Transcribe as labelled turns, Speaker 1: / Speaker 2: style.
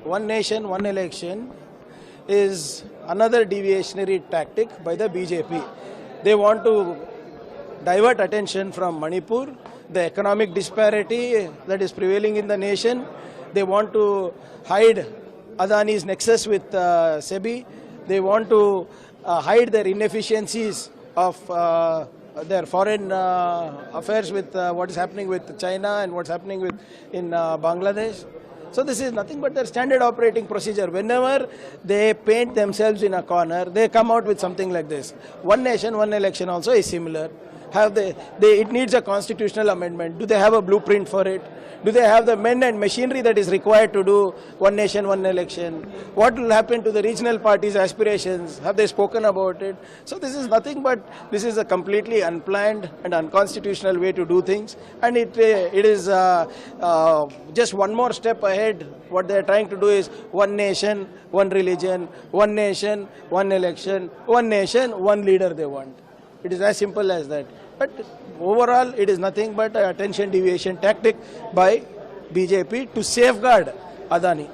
Speaker 1: one nation, one election is another deviationary tactic by the BJP. They want to divert attention from Manipur, the economic disparity that is prevailing in the nation. They want to hide Adani's nexus with SEBI. They want to hide their inefficiencies of their foreign affairs with what is happening with China and what's happening in Bangladesh. So this is nothing but their standard operating procedure. Whenever they paint themselves in a corner, they come out with something like this. One nation, one election also is similar. It needs a constitutional amendment. Do they have a blueprint for it? Do they have the men and machinery that is required to do one nation, one election? What will happen to the regional parties' aspirations? Have they spoken about it? So this is nothing but, this is a completely unplanned and unconstitutional way to do things. And it is just one more step ahead. What they are trying to do is one nation, one religion, one nation, one election, one nation, one leader they want. It is as simple as that. But overall, it is nothing but an attention deviation tactic by BJP to safeguard Adani.